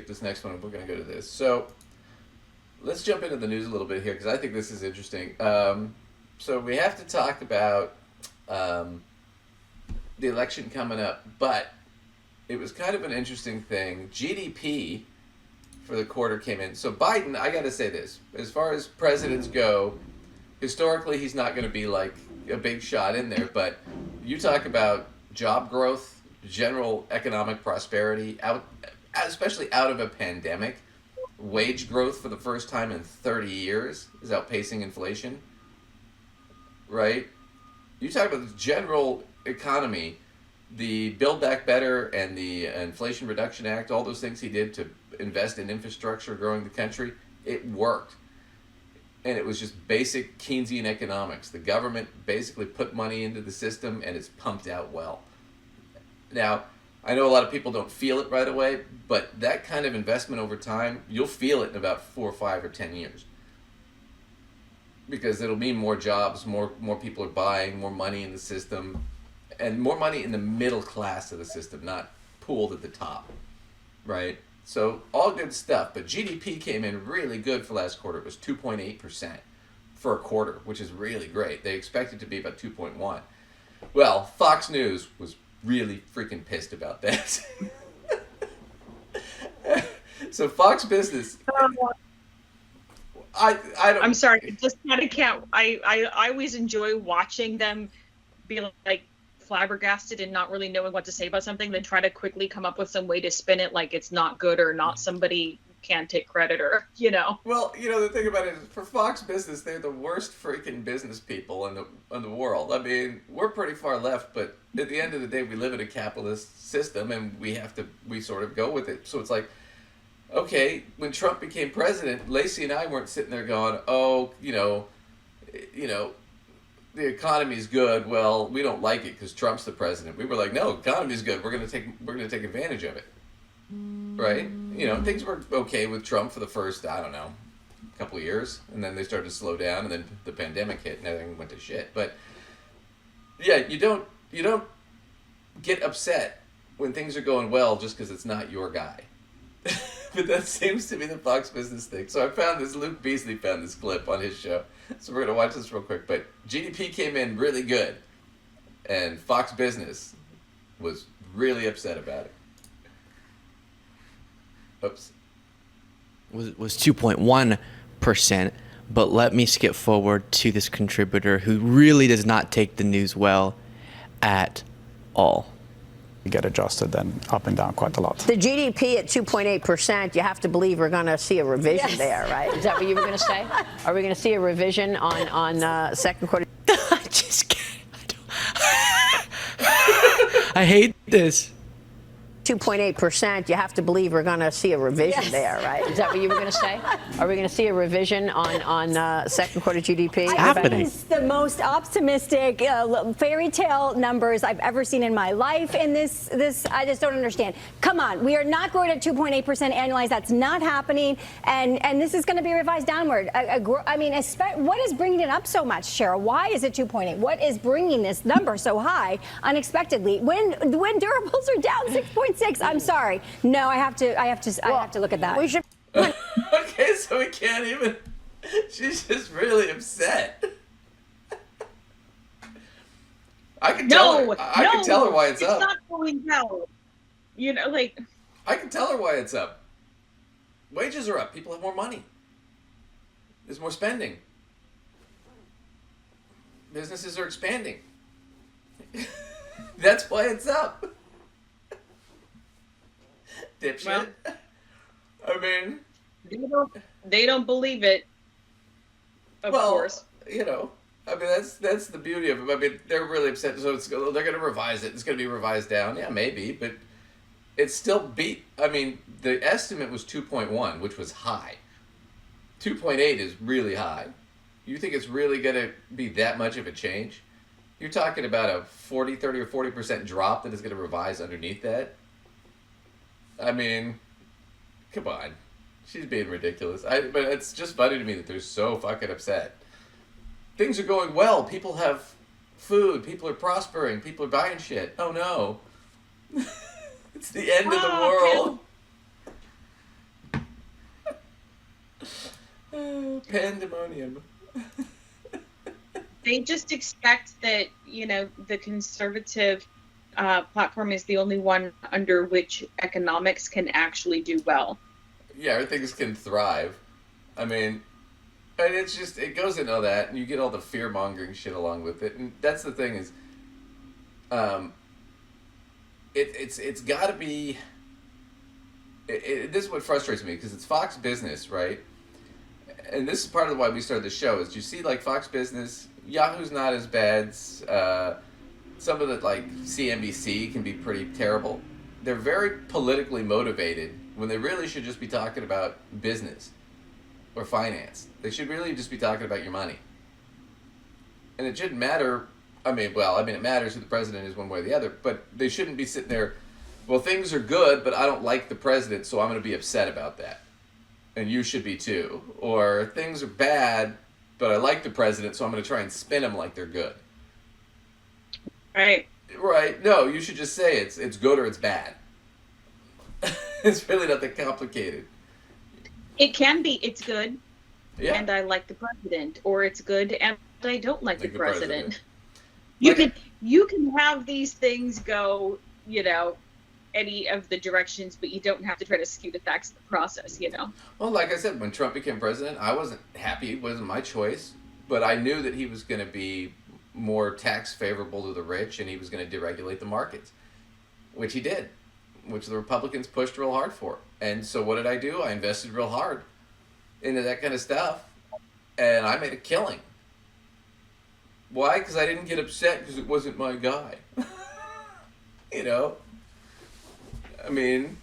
this next one. We're going to go to this. So let's jump into the news a little bit here because I think this is interesting. So we have to talk about the election coming up, but it was kind of an interesting thing. GDP for the quarter came in. So Biden, I got to say this, as far as presidents go, historically he's not going to be like a big shot in there, but you talk about job growth, general economic prosperity, especially out of a pandemic, wage growth for the first time in 30 years is outpacing inflation, right? You talk about the general economy, the Build Back Better and the Inflation Reduction Act, all those things he did to invest in infrastructure, growing the country, it worked. And it was just basic Keynesian economics. The government basically put money into the system and it's pumped out well. Now, I know a lot of people don't feel it right away, but that kind of investment over time, you'll feel it in about 4 or 5 or 10 years. Because it'll mean more jobs, more people are buying, more money in the system, and more money in the middle class of the system, not pooled at the top, right? So all good stuff, but GDP came in really good for last quarter. It was 2.8% for a quarter, which is really great. They expected to be about 2.1. Well, Fox News was really freaking pissed about that. So Fox Business, I don't. I'm sorry, just not account. I always enjoy watching them be like flabbergasted and not really knowing what to say about something, then try to quickly come up with some way to spin it like it's not good or not somebody can't take credit or, you know. Well, you know, the thing about it is for Fox Business, they're the worst freaking business people in the world. I mean, we're pretty far left, but at the end of the day, we live in a capitalist system and we sort of go with it. So it's like, okay, when Trump became president, Lacey and I weren't sitting there going, oh, you know, the economy's good. Well, we don't like it because Trump's the president. We were like, no, economy's good. We're gonna take advantage of it, right? You know, things were okay with Trump for the first, I don't know, couple of years, and then they started to slow down, and then the pandemic hit, and everything went to shit. But yeah, you don't get upset when things are going well just because it's not your guy. But that seems to be the Fox Business thing. So I found this, Luke Beasley found this clip on his show. So we're going to watch this real quick. But GDP came in really good. And Fox Business was really upset about it. Oops. Was 2.1%. But let me skip forward to this contributor who really does not take the news well at all. Get adjusted then up and down quite a lot. The GDP at 2.8%, you have to believe we're going to see a revision there, right? Is that what you were going to say? Are we going to see a revision on second quarter? I just can't. I hate this. 2.8%, you have to believe we're going to see a revision there, right? Is that what you were going to say? Are we going to see a revision on second quarter GDP? Happening. It's the most optimistic fairy tale numbers I've ever seen in my life. And this I just don't understand. Come on, we are not growing at 2.8% annualized. That's not happening. And this is going to be revised downward. I mean, what is bringing it up so much, Cheryl? Why is it 2.8? What is bringing this number so high unexpectedly when durables are down 6.6? I'm sorry. No, I have to look at that. We should. Okay, so we can't even. She's just really upset. I can tell her. I can tell her why it's up. It's not going well. You know, like. I can tell her why it's up. Wages are up. People have more money. There's more spending. Businesses are expanding. That's why it's up. Dipshit. Well, I mean, they don't believe it. Of course. You know, I mean that's the beauty of it. I mean, they're really upset, so they're going to revise it. It's going to be revised down. Yeah, maybe, but it's still beat. I mean, the estimate was 2.1, which was high. 2.8 is really high. You think it's really going to be that much of a change? You're talking about a 30 or 40% drop that is going to revise underneath that? I mean, come on. She's being ridiculous. But it's just funny to me that they're so fucking upset. Things are going well. People have food. People are prospering. People are buying shit. Oh no. It's the end of the world. Pandemonium. They just expect that, you know, the conservative platform is the only one under which economics can actually do well. Yeah, things can thrive. I mean, and it's just, it goes into all that, and you get all the fear mongering shit along with it. And that's the thing is, it's got to be. This is what frustrates me because it's Fox Business, right? And this is part of why we started the show. Is you see, like Fox Business, Yahoo's not as bad. Some of the like CNBC can be pretty terrible. They're very politically motivated when they really should just be talking about business or finance. They should really just be talking about your money. And it shouldn't matter. I mean, it matters who the president is one way or the other, but they shouldn't be sitting there, well, things are good, but I don't like the president, so I'm going to be upset about that. And you should be too. Or things are bad, but I like the president, so I'm going to try and spin them like they're good. Right. Right. No, you should just say it's good or it's bad. It's really not that complicated. It can be, it's good, Yeah. and I like the president, or it's good and I don't like the president. Like You can have these things go, you know, any of the directions, but you don't have to try to skew the facts of the process, you know. Well, like I said, when Trump became president, I wasn't happy. It wasn't my choice, but I knew that he was going to be more tax favorable to the rich, and he was going to deregulate the markets, which he did, which the Republicans pushed real hard for. And so what did I do? I invested real hard into that kind of stuff, and I made a killing. Why? Because I didn't get upset because it wasn't my guy. You know? I mean...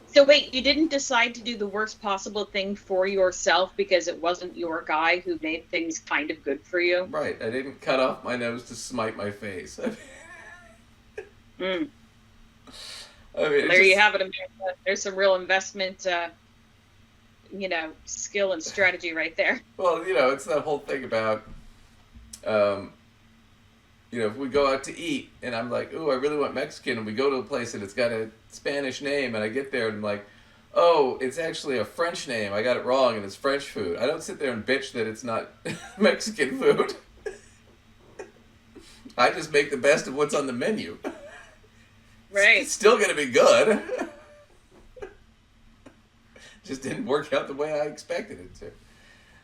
So wait, you didn't decide to do the worst possible thing for yourself because it wasn't your guy who made things kind of good for you? Right. I didn't cut off my nose to smite my face. Mm. I mean, There you have it, America. There's some real investment, you know, skill and strategy right there. Well, you know, it's that whole thing about, you know, if we go out to eat and I'm like, ooh, I really want Mexican, and we go to a place and it's got a Spanish name, and I get there and I'm like, oh, it's actually a French name. I got it wrong, and it's French food. I don't sit there and bitch that it's not Mexican food. I just make the best of what's on the menu. Right. It's still going to be good. Just didn't work out the way I expected it to.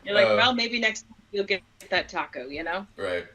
You're like, well, maybe next time you'll get that taco, you know? Right.